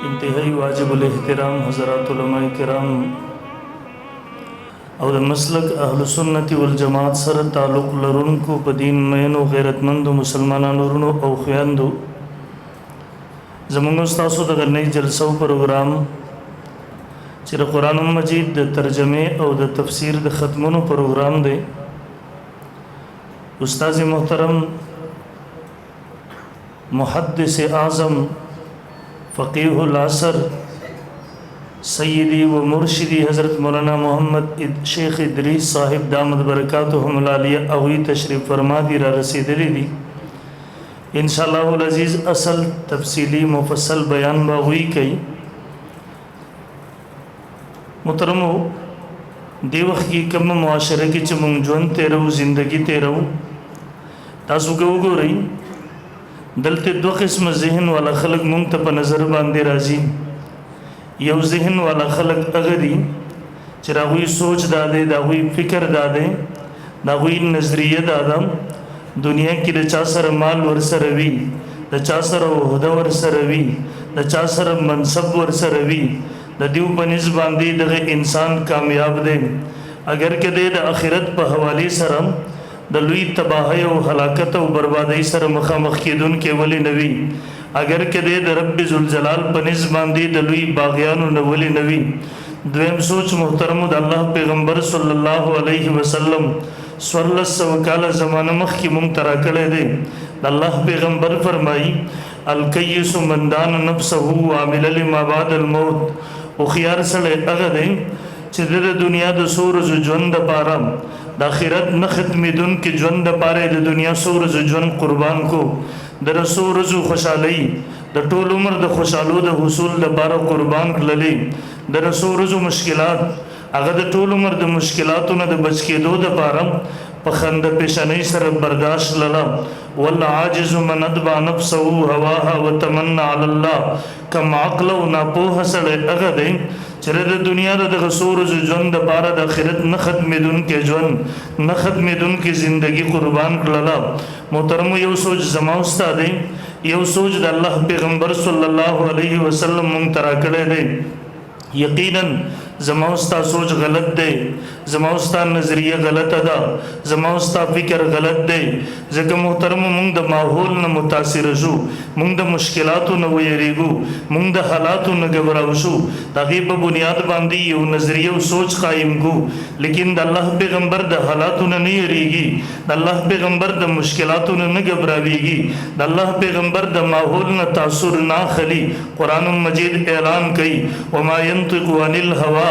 انتہائی واجب الاحترام حضرات علماء کرام او د مسلک اهل سنت والجماعت سره تعلق لرونکو په دین مینو غیرتمندو مسلمانانو ورونو او خویندو زموږ تاسو د غنۍ جلسو پروګرام چې د قرآن مجید د ترجمه او د تفسیر د ختمونو پروګرام دی استاد محترم محدث اعظم فقیہ العصر سیدی و مرشدی حضرت مولانا محمد شیخ ادریس صاحب دامت برکاتہم العالیہ اوی تشریف فرما دی را رسیدلی دی انشاءاللہ العزیز اصل تفصیلی مفصل بیان باغوی کئی محترمو دی وقت کی کم معاشرے کی چمونگ جون تیرو زندگی تیرو تاسو کو گو رہی دلتے دو قسم ذہن والا خلق مونږ ته په نظر باندې راځي یو ذہن والا خلق هغه دي چې د هغوی سوچ دا دی د هغوی فکر دا دی د هغوی نظریه دا ده دنیا کې د چا سره مال ورسره وي د چا سره عہده ورسره وي د چا سره منصب ورسره وي د دیو په نسبت باندې دغه انسان کامیاب دی اگر که د آخرت په حوالې سره د لوی تباہی او ہلاکت او بربادی سره مخامخ کېدونکې ولی نوی اگر که د رب ذوالجلال په نسبت باندې د لوی باغیانو نه ولی نوی دویم سوچ محترمو د الله پیغمبر صلی الله علیه وسلم سورلس وکاله زمانه مخکې مونږ ته راکړی دی د الله پیغمبر فرمایي الکیس من دان نفسه وعمل لما بعد الموت هوښیار سړی هغه دی چې د دنیا د څو ورځو ژوند دپاره د آخرت نه ختمېدونکي ژوند دپاره د دنیا څو ورځو ژوند قربان کو د څو ورځو خوشحالۍ د ټول عمر د خوشحالو د حصول دپاره قربان کړلې د څو ورځو مشکلات هغه د ټول عمر د مشکلاتو نه د بچ کېدو دپاره په خنده پیشنۍ سره برداشت لله والعاجز من اتبع نفسه هواها وتمنى على الله کم عقل او ناپوهه سړی هغه دی چې د دنیا د دغه څو ورځو ژوند دپاره د آخرت نه ختمېدونکی ژوند نه ختمېدونکې زندگی قربان کړله محترمو یو سوچ زما ستا دی یو سوچ د الله پیغمبر صلی الله علیه وسلم مونږ ته راکړی دی یقینا زما ستا سوچ غلط دی زما ستا نظریه غلطه ده زما ستا فکر غلط دی ځکه محترمو مونږ د ماحول نه متاثره شو مونږ د مشکلاتو نه ویریږو مونږ د حالاتو نه ګبراو شو د هغې په بنیاد باندې یو نظریه او سوچ قایم کو لیکن د الله پیغمبر د حالاتو نه نه یریږي د الله پیغمبر د مشکلاتو نه نه ګبراویږي د الله پیغمبر د ماحول نه تاثر نه اخلي قرآن مجید اعلان کوي وما ينطق عن الهوى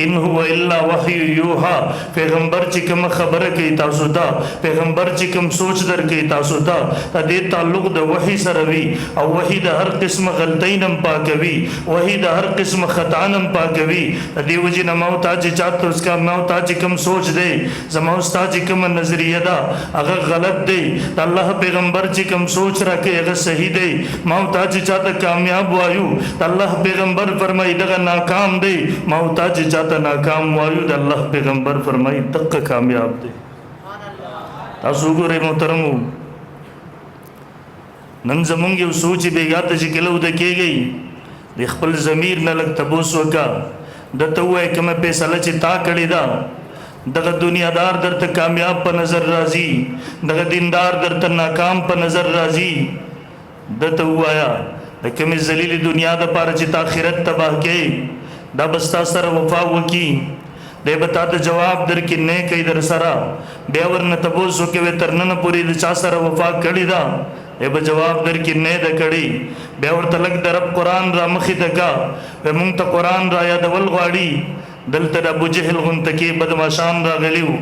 ان هو الا وحی یوحى پیغمبر چې کوم خبره کوي تاسو ته پیغمبر چې کوم سوچ در کوي تاسو ته د دې تعلق د وحی سره وي او وحی د هر قسم غلطۍ نم پاکوي وحی د هر قسم خطا نم پاکوي د دې وجې نه ما ته چې چاته اس کا ما ته چې کوم سوچ دی زما استاد چې کوم نظریه ده هغه غلط دی د الله پیغمبر چې کوم سوچ راکوي هغه صحیح دی ما ته چې چاته کامیاب وایو د الله پیغمبر فرمایي دغه ناکام دی ما ته چې چاته ناکام وایو د الله پیغمبر فرمایي دقه کامیاب دی تاسو ګورئ محترمو نن زمونږ یو سوچ بیګا ته چې کله وده کېږي د خپل ضمیر نه لږ تپوس وکړه درته ووایه کومه فیصله چې تا کړې ده دغه دنیادار درته کامیاب په نظر راځي دغه دیندار درته ناکام په نظر راځي درته ووایه د کومې ذلیلې دنیا دپاره چې تا آخرت تباه کړې دا بستا سره وفا وکي دی به تا ته جواب درکړي نه کوي در سره بیا ورنه تپوس وکوې تر ننه پورې د چا سره وفا کړې ده دی به جواب درکړي نه ده کړې بیا ورته لږ د رب قرآن را مخې ته کا وی مونږ ته قرآن را یادول غواړي دلته د ابوجهل غونته کې بدماشان راغلي وو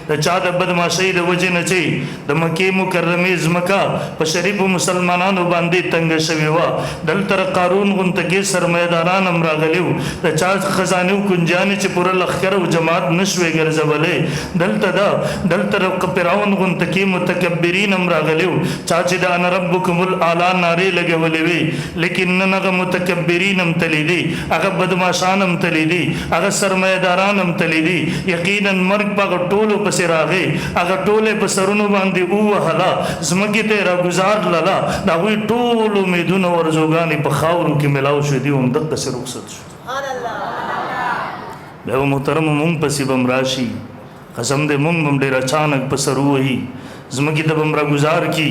د چا د بدماشۍ د وجې نه چې د مکې مکرمې ځمکه په شریفو مسلمانانو باندې تنګه شوې وه دلته د قارون غونته کې سرمایهداران هم راغلي وو د چا خزانې او کنجانې چې پوره لښکر او جماعت نه شوې ګرځولی دلته د فرعون غونته کې متکبرین هم راغلي وو چا چې د انا ربکم الاعلی نارې لګولې وې لیکن نن هغه متکبرین هم تللی دي هغه بدماشان هم تللی دي هغه سرمایداران هم تللی دي یقینا مرګ په هغه ټولو پسې راغی هغه ټولې په سرونو باندې ووهله ځمکې ته یې راګزار لله د هغوی ټول امیدونه ورزوګانې په خاورو کې میلاو شوې دي هم دقسې رخصت شو بیا به محترمو مونږ پسې به هم راشي قسم دی مونږ به هم ډېر اچانک په سر ووهي ځمکې ته به هم راګزار کي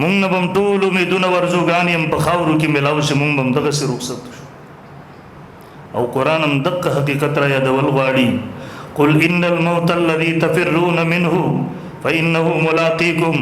مونږ نه به هم ټول امیدونه ورزوګانې هم په خاورو کې میلاو شي مونږ به هم دغسې رخصت شو او قرآن هم دقه حقیقت را یادول غواړي قل ان الموت الذي تفرون منه فإنه ملاقيكم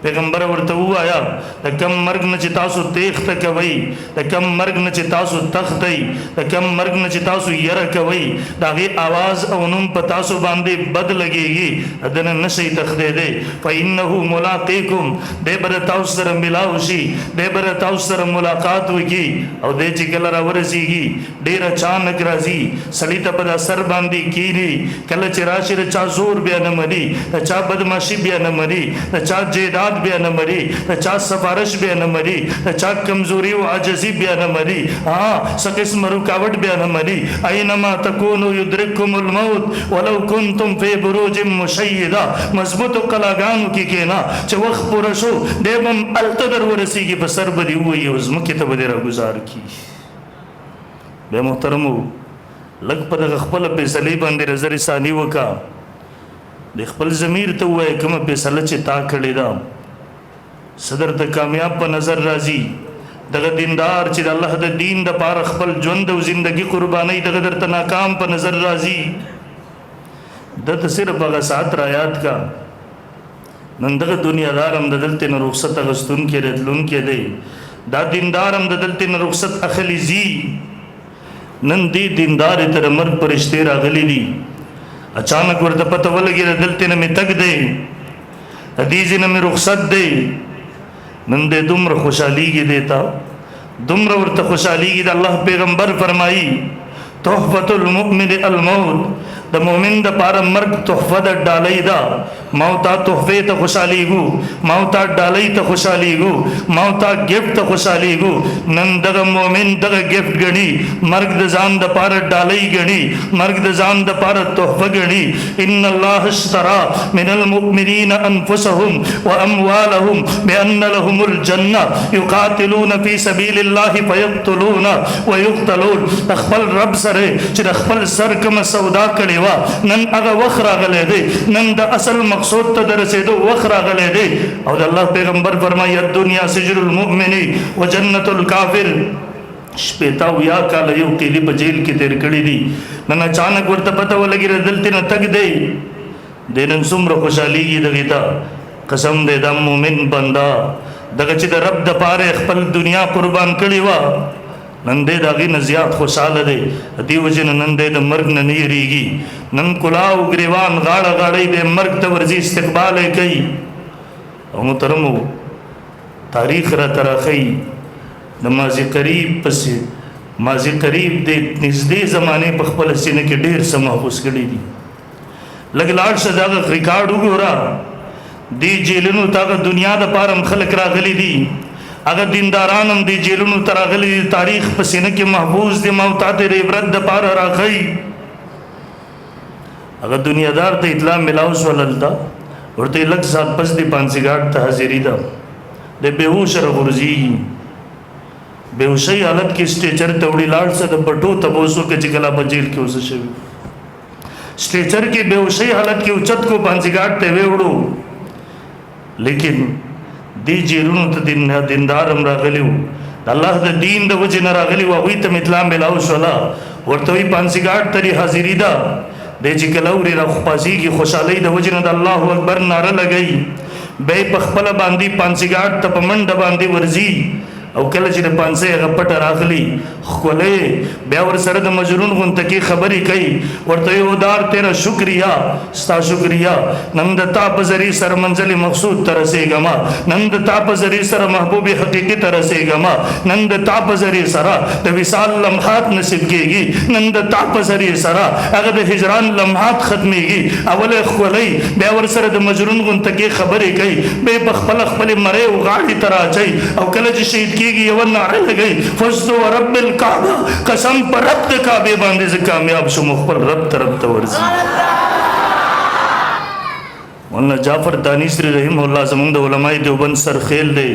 پیغمبر ورته وایا د کم مرګ نه چې تاسو تېښته کوئ د کم مرګ نه چې تاسو تښتئ د کم مرګ نه چې تاسو یره کوئ د هغې اواز او نوم په تاسو باندې بد لګېږي د نه نشئ تښتېدی فإنه ملاقيكم دی به د تاسو سره ملاو شي دی به د تاسو سره ملاقات وکړي او دی چې کله راورسېږي ډېر اچانک راځي سړي ته په دا سر باندې کیني کله چې راشي د چا زور بیا نه مني د چا بدماشي بیا نه مني د چا جیداد بیا نه مري د چا سفارش بیا نه مري د چا کمزوري او عاجزي بیا نه مري څه قسم رکاوټ بیا نه مري اينما تکونوا يدرککم الموت ولو کنتم فی بروج مشیده مضبوطو قلاګانو کې کېنا چې وخت پوره شو دی به هم هلته در ورسېږي په سر به دې ووهي او ځمکې ته به دې راګزار کړي بیا محترمو لږ په دغه خپله فیصلې باندې نظر ثاني وکړه د خپل ضمیر ته ووایه کومه فیصله چې تا کړې ده صدر ته کامیاب په نظر راځي دغه دیندار چې د الله د دین دپاره خپل ژوند او زندگی قربانۍ دغه درته ناکام په نظر راځي ده ته صرف هغه ساعت را یاد کا نن دغه دنیادار هم د دلته نه رخصت اخیستونکی راتلونکی دی دا دیندار هم د دلته نه رخصت اخلي ځي نن دې دیندارې ته د مرګ فرشتې راغلي دي اچانک ورته پته ولګي دلته نه مې تګ دی دې ځای نه مې رخصت دی نن دې دومره خوشحالېږي دی ته دومره ورته خوشحالېږي د الله پیغمبر فرمایي تحفة المؤمن الموت د مؤمن د پاره مرګ تحفه د ډالۍ ده موتا تحفه ته خوشحالېږو موتا ډالۍ ته خوشحالېږو موتا ګفټ ته خوشحالېږو نن دغه مؤمن دغه ګفټ ګڼي مرګ د ځان د پاره ډالۍ ګڼي مرګ د ځان د پاره تحفه ګڼي ان الله اشترى من المؤمنين انفسهم واموالهم بان لهم الجنه يقاتلون في سبيل الله فيقتلون ويقتلون خپل رب سره چې خپل سر کوم سودا کړي نن هغه وخت راغلی دی نن د اصل مقصود ته د رسېدو وخت راغلی دی او د الله پیغمبر فرمایي الدنیا سجن المؤمن و جنت الکافر شپېته اویا کاله یو قیدي په جیل کې تېر کړي دي نن اچانک ورته پته ولګي دلته نه تګ دی دی نن څومره خوشحالېږي دغې ته قسم دی دا مؤمن بنده دغه چې د رب دپاره خپل دنیا قربان کړې وه نن دې د هغې نه زیات خوشحاله دی دې وجې نه نن دې د مرګ نه نه یېرېږي نن کلاو ګریوان غاړه غاړی دی مرګ ته ورځي استقبال یې کوي او محترمو تاریخ راته راښیي د ماضي قریب پسې ماضي قریب د نږدې زمانې په خپله سینه کې ډېر څه محفوظ کړي دي لږ لاړ شه د هغه ریکارډ وګوره دې جیلونو ته هغه دنیا دپاره هم خلک راغلي دي اگر دینداران هم دی جیلونو ته راغلي دي تاریخ په سینه کې محفوظ دي موتا ته د عبرت دپاره راښیي اگر دنیادار ته اطلاع میلاو شول هلته ورته یې لږ ساعت پس د پانسیګاټ ته حاضري ده د بېهوشه راغورځېږي بېهوشۍ حالت کې سټیچر ته وړي لاړ شه د بټو تپوس وکړه چې کله په جیل کې اوسه شوي سټیچر کې بېهوشۍ حالت کې اوچت کو پانسیګاټ ته ویوړو لیکن دی جیلونو ته دیندار هم راغلی وو د الله د دین د وجې نه راغلی وو هغوی ته م اطلاع میلاو شوله ورته وایي پانسیګاټ ته یې حاضري ده دی چې کله اوري راخپازېږي خوشحالۍ د وجې نه د الله اکبر ناره لګوي بیا یې په خپله باندې پانسیګاټ ته په منډه باندې ورځي او کله چې د پانسۍ هغه پټه راغلي ښکلی بیا ورسره د مجرون غونته کې خبرې کوي ورته وایي ودار تیره شکریه ستا شکریه نن د تا په ذریعې سره منزل مقصود ته رسېږمه نن د تا په ذریعې سره محبوب حقیقي ته رسېږمه نن د تا په ذریعې سره د وصال لمحات نصیب کېږي نن د تا په ذریعې سره هغه د هجران لمحات ختمېږي اول یې ښکلی بیا ورسره د مجرون غونته کې خبرې کوي بیا یې په خپله خپلې مرۍ او غاړې ته رااچوي او کله چې شهید کېږي یوه نعره لګوي فزت ورب الکعبه قسم په رب د کعبې باندې زه کامیاب شوم خپل رب طرف ته ورځي. مولانا جعفر دانشتری رحم الله زمونږ د علماء دیوبند سرخیل دی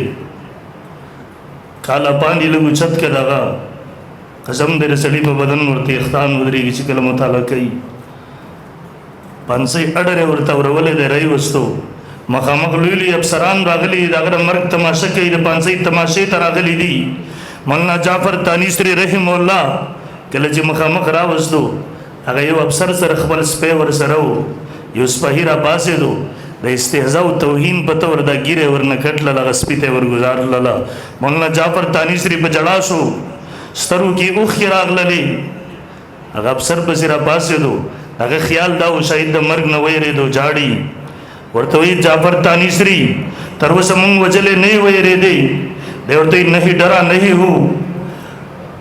کالا پانی لږ اوچت که دغه قسم دی د سړي په بدن ورته اختان ودرېږي چې کله مطالعه کوي پانسۍ اډرې ورته اورولې دی رای وستو مخامخ لوی لوی افسران راغلي د هغه د مرګ تماشه کوي د پانسۍ تماشې ته راغلي دي. مولانا جعفر دانشتری رحم الله کله چې مخامخ راوستو هغه یو افسر سره خپل سپی ورسره و یو سپهي راپاڅېدو د استهزا او توهین په طور دا ګیرې ورنه کټله هغه سپي ته یې ورګزارلله. مولانا جعفر دانشتری په جړا شو سترګو کې اوښکې راغللې هغه افسر پسې راپاڅېدو هغه خیال دا و شاید د مرګ نه ویرېدو جاړي ورته وایي جعفر دانشتری تر اوسه مونږ وجلې نه یې ویرېدی دی ورته وایي نہیں ڈرا نہیں ہو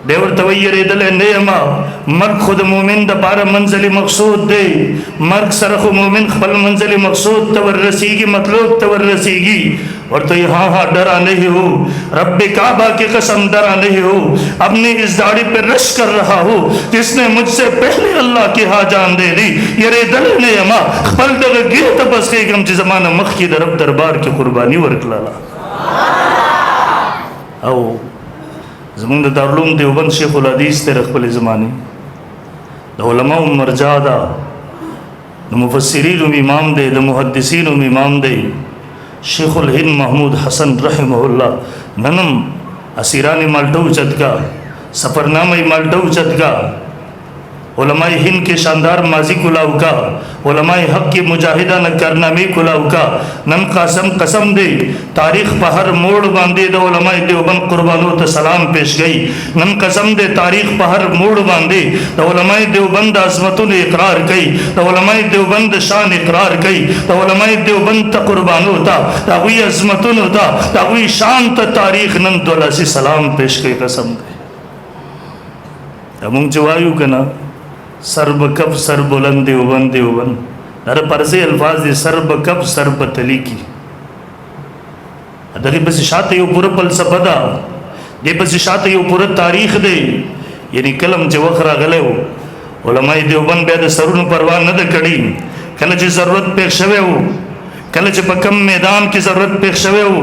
دی ورته وایي یېرېدلی نه یم مرګ خو د مؤمن دپاره منزل مقصود دی مرګ سره خو مؤمن خپل منزل مقصود ته وررسېږي مطلوب ته وررسېږي ورته وایي ہاں ہاں ڈرا نہیں ہو رب کعبہ کی قسم ڈرا نہیں ہو اپنی اس داڑھی پہ رش کر رہا ہو جس نے مجھ سے پہلے اللہ کی ہاں جان دے دی یېرېدلی نه یم خپل دغه ګیرې ته بس کېږم چې زما نه مخکې د رب دربار کې قرباني ورکړله. او زمونږ د دارالعلوم دیوبند شیخ الحدیث دی د خپلې زمانې د علماو مرجع ده د مفسرینو امام دی د محدثینو امام دی شیخ الهند محمود حسن رحمه الله ننم اسیران مالټه اوچت کا سفرنامه مالټه اوچت کا علماء ہند کے شاندار ماضی کو لاؤ کا علماء حق کی مجاہدانہ کارنامے کو لاؤ کا نن قسم دے تاریخ پہ ہر موڑ باندھے د علماء دیوبند قربانوں ته سلام پیش گئی نن قسم دے تاریخ پہ ہر موڑ باندھے د علماء دیوبند عظمتوں نے اقرار کئی د علماء دیوبند شان اقرار کئی د علماء دیوبند ته قربانوں تا داوی عظمتوں تا داوی شان ته تاریخ نن دولا سی سلام پیش کئی قسم دے مونږ چې وایو که نه سر بکف سر بلند دیوبند دیوبند دا پرځې الفاظ دي سر بکف سر بتلی کی دغه پسې شاته یو پوره فلسفه ده دې پسې شاته یو پوره تاریخ دی یعنی کلم چې وخت راغلی و علماء دیوبند بیا د سرونو پروا نه ده کړي کله چې ضرورت پېښ شوی و کله چې په کم میدان کې ضرورت پېښ شوی و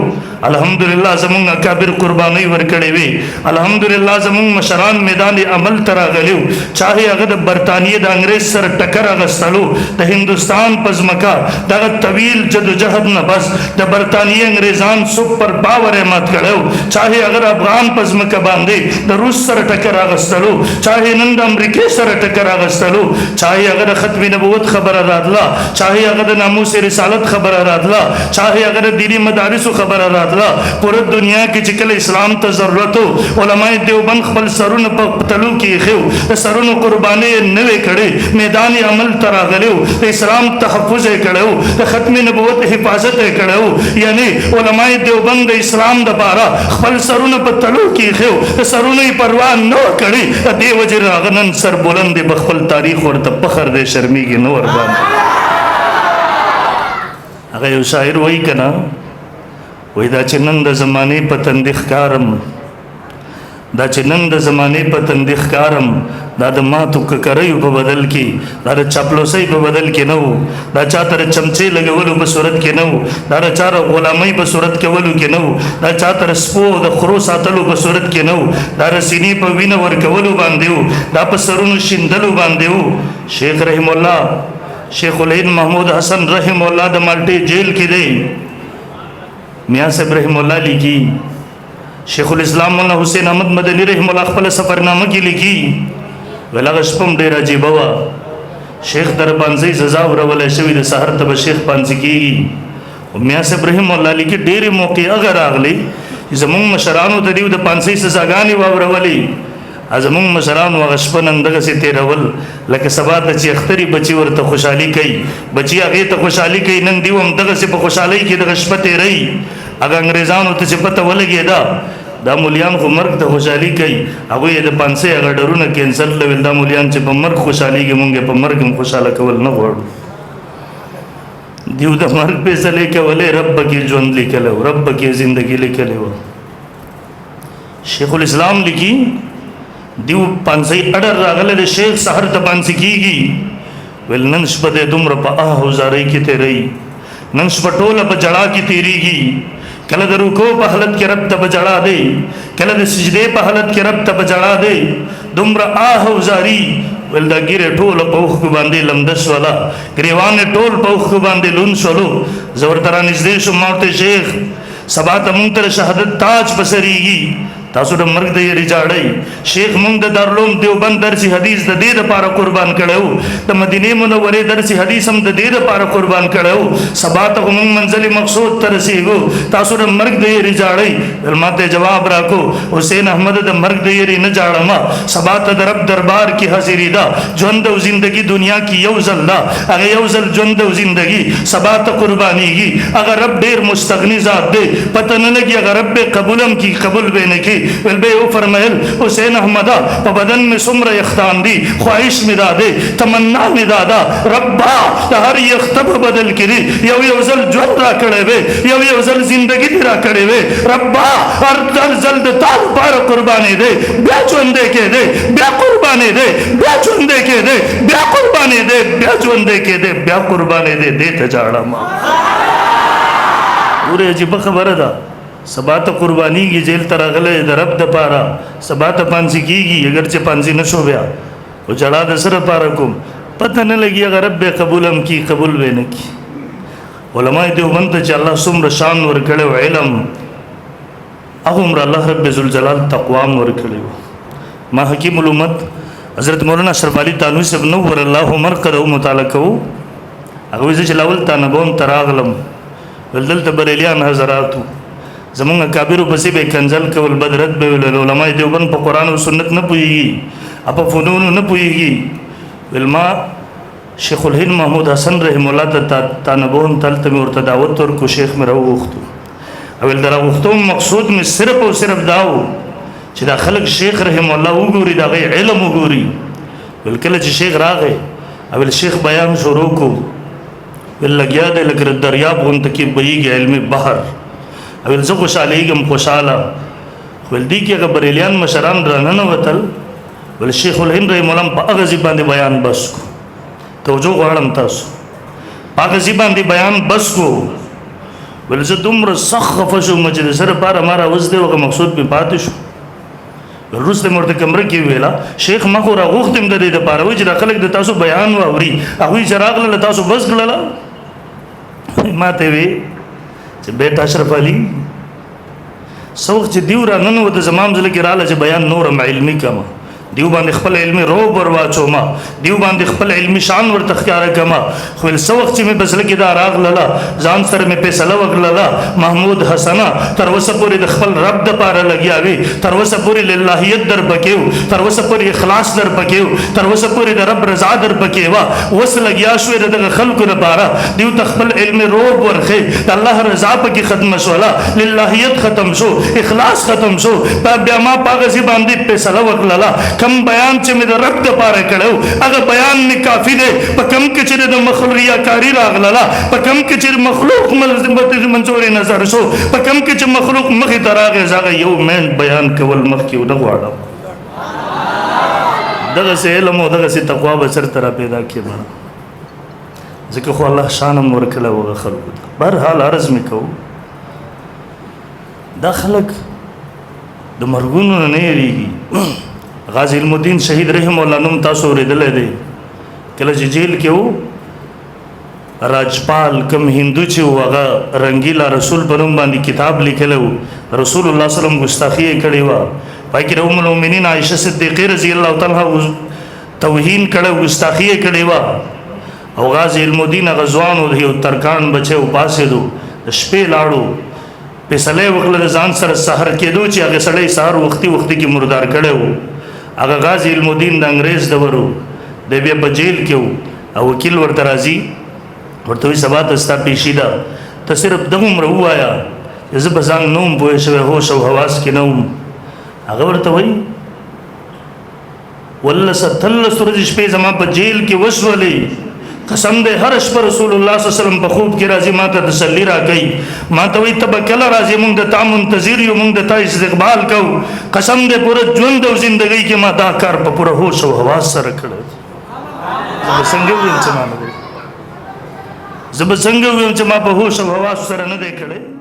الحمدلله زمونږ اکابر قربانۍ ورکړې وې الحمدلله زمونږ مشران میدان عمل ته راغلي وو چاهې هغه د برطانیې د انګریز سره ټکر اخیستلو د هندوستان په ځمکه دغه طویل جدوجهد نه بس د برطانیې انګریزان سپر پاور یې مات کړی و چاهې هغه د افغان په ځمکه باندې د روس سره ټکر اخیستلو چاهې نن د امریکې سره ټکر اخیستلو چاهې هغه د ختم نبوت خبره راتله چاهې هغه د ناموس رسالت خبره راتله چاهې هغه د دیني مدارسو خبره راتله پورا دنیا کې چې کله اسلام ته ضرورت و علماء دیوبند خپل سرونه په تلو کې ایښي وو د سرونو قربانۍ یې نه وې کړې میدان عمل ته راغلی و د اسلام تحفظ یې کړی و د ختم نبوت حفاظت یې کړی و یعنی علماء دیوبند د اسلام دپاره خپل سرونه په تلو کې ایښي وو د سرونو یې پروا نه وه کړې د دې وجې هغه نن سر بلند دی په خپل تاریخ ورته فخر دی شرمېږي نه ورباندې هغه یو شاعر وایي که نه وای دا چې نن د زمانې په تندې ښکارم دا چې نن د زمانې په تندې ښکارم دا د ماتو ککریو په بدل کې دا د چاپلوسۍ په بدل کې نه و دا چا ته د چمچې لګولو په صورت کې نه و دا د چا د غلامۍ په صورت کولو کې نه و دا چا ته د سپو د خرو ساتلو په صورت کې نه و دا د سینې په وینه ورکولو باندې و دا په سرونو شیندلو باندې و شیخ رحم الله شیخ الهند محمود حسن رحم الله د مالټې جیل کې دی میاں صاحب رحم الله لیکي شیخ الاسلام مولانا حسین احمد مدنی رحم الله خپل سفرنامه کې لیکي ویل هغه شپه هم ډېره عجیبه وه شیخ در پانځۍ سزا ورولی شوي د سهار ته به شیخ پانځي کېږي میاں صاحب رحم الله لیکي ډېرې موقع هغه راغلی چې زمونږ مشرانو ته دیو د پانځۍ سزاګانې واورولې زمونږ مشرانو هغه شپه نن دغسې تېرول لکه سبا ته چې اختري بچي ورته خوشحالي کوي بچي هغې ته خوشحالي کوي نن دیو هم دغسې په خوشحالۍ کې دغه شپه تېروي هغه انګریزانو ته چې پته ولګېده دا مولیان خو مرګ ته خوشحالي کوي هغوی یې د پانسۍ هغه ډرونه کینسل لویل دا مولیان چې په مرګ خوشحالېږي مونږ یې په مرګ هم خوشحاله کول نه غواړو دیو د مرګ فیصلې کولې رب کې ژوند لیکلی و رب کې زندګي لیکلی وه شیخ الاسلام لیکي دیو پانسی اډر راغله د شیخ سحر ته پانسی کیږي ول نن شپه د دومره په هزارې کې تیری نن شپه ټوله په جړا کې تیریږي کله د رکوع په حالت کې رب ته بجړا دی کله د سجدې په حالت کې رب ته بجړا دی دومره هزاري ول دا ګیره ټول په اوخ باندې لمدس والا گریوان ټول په اوخ باندې لون شولو زور تر نږدې شو ماته شیخ سبا ته مونږ تر شهادت تاج پسریږي تاسو د مرګ د یری جاړی شیخ مونږ د دارالعلوم دیوبند درسي حدیث د دې لپاره قربان کړو د مدینه منورې درسي حدیث هم د دې لپاره قربان کړو سبا ته مونږ منزل مقصود ته رسیږو تاسو د مرګ د یری جاړی ولماته جواب راکو حسین احمد د مرګ د یری نه جاړم سبا ته د رب دربار کې حاضری دا ژوند او زندگی دنیا کې یو ځل دا هغه یو ځل ژوند او زندگی سبا ته قربانيږي اگر رب ډیر مستغنی ذات دی پته نه لګي اگر رب قبولم کی قبول به نه کی ول به او فرمایل حسین احمد په بدن میں سمر یختان دی خواہش می دادے تمنا می دادا ربا هر یختب بدل کړي یو یو ځل ژوند را کړې وې یو یو ځل زندگی را کړې وې ربا هر ځل د تا لپاره قرباني دے بیا ژوند کې دے بیا قرباني دے بیا ژوند کې دے بیا قرباني دے بیا ژوند کې دے بیا قرباني دے دې ته جاړم ورې عجیب خبره ده سبا ته قربانی کی جیل تراغله د رب د پاره سبا ته پانسی کیږي اگر چې پانسی نشو بیا او جړه د سره پاره کوم پته نه لګي اگر رب قبولم کی قبول وینه کی علماء دیوبند چې الله څومره شان ور کړو علم هغه الله رب ذوالجلال تقوا ور کړو ما حکیم الامت حضرت مولانا اشرف علي تانوی صاحب نور الله عمر کړو مطالعه کو هغه چې لاول تنبوم تراغلم ولدل تبرلیان حضراتو زمونږ کابیرو پسې به کنزل کول بدرت به ول علماء دیوبند په قران او سنت نه پويږي اپ فنون نه پويږي علما شیخ الهند محمود حسن رحم الله تنبون تلته ورته دعوت ورکو شیخ مې راوغختو او دغه وختو مقصود مې صرف او صرف داو چې دا خلک شیخ رحم الله وګوري دا غي علم وګوري ولکله چې شیخ راغی او شیخ بیان شروع کو ول لګیا د لګر دریاب غونته کې بهيږي علمي بحر او زه خوشالېږم خوشاله ول دي کې بریلیان مشران رانه وتل ول شیخ الهند رحم الله په هغه ځای باندې بیان بس کو توجه غواړم تاسو هغه ځای باندې بیان بس کو ول زه دومره سخف شو مجلس سره پاره مارا وځ دی او مقصود په پاتې شو روسته مرته کمره کې ویلا شیخ مخو را غوښتم د دې لپاره و چې خلک د تاسو بیان واوري هغه چراغ له تاسو بس کړل ماته وی چې بیٹا اشرف علي سوخ چې دیو را نن و د زمام ځل کې رااله چې بیان نورم علمي کما دیو باندې خپل علمي روب ور واچو ما دیو باندې خپل علمي شان ور تخکار کما خو سوخ چې مې بسل کې دا راغ لاله ځان سره مې فیصله وکړه محمود حسنا تر وسه پوری د خپل رب د پاره لګیاوي تر وسه پوری للهیت در پکېو تر وسه پوری اخلاص در پکېو تر وسه پوری د رب رضا در پکېوا وس لګیا شو د خلکو لپاره دیو خپل علمي روب ورخه د الله رضا پکې ختم شولا للهیت ختم شو اخلاص ختم شو بیا ما پاغه باندې فیصله وکړه کم بیان چې مې د رب د پاره کړو هغه بیان می کافی دی په کم کې چې د مخلوق ریاکاری راغله په کم کې چې مخلوق منظور نظر شو په کم کې چې مخلوق مخې ته راغی زغه یو مین بیان کول مخ کې ونه غواړم دغه سه علم او دغه سه تقوا به سر تر پیدا کړي ځکه خو الله شان مور کړه وغه خلق بهر حال عرض میکو دا خلق د مرګونو نه یریږي غازی المدین شهید رحم الله نوم تاسو ورېدلې دی کله چې جیل کې وو راجپال کم هندو چې هغه رنگیلا رسول په نوم باندې کتاب لیکلو رسول الله صلی الله علیه وسلم ګستاخی کړی و پای کې ام المؤمنین عائشه صدیقه رضی الله تعالی توهین کړو ګستاخی کړی و او غازی المدین غزوان او یو ترکان بچو پاسې دو شپې لاړو فیصله وکړه ځان سره سحر کېدو چې هغه سړی سحر وختي کې مردار کړو هغه غازی المدین د انګريز دورو د بیا په جیل کې او وکیل ورته راځي ورته وی سبا ته ستا پیشیدا ته صرف دغه عمر وایا زه به ځان نوم پوه شوی هوش او حواس کې نوم هغه ورته وی ول ستل سورج شپې زما په جیل کې وسولې قسم دې هر شپه رسول الله صلی الله علیه وسلم په خوب کې راځي ما ته تسلی راکوي ما ته وایي ته به کله راځې مونږ د تا منتظر یو مونږ د تا استقبال کوو قسم دې پوره ژوند او زندګۍ کې ما دا کار په پوره هوش او حواس سره کړی زه به څنګه ووایم چې ما نه دی زه به څنګه ووایم چې ما په هوش او حواس سره نه دی کړی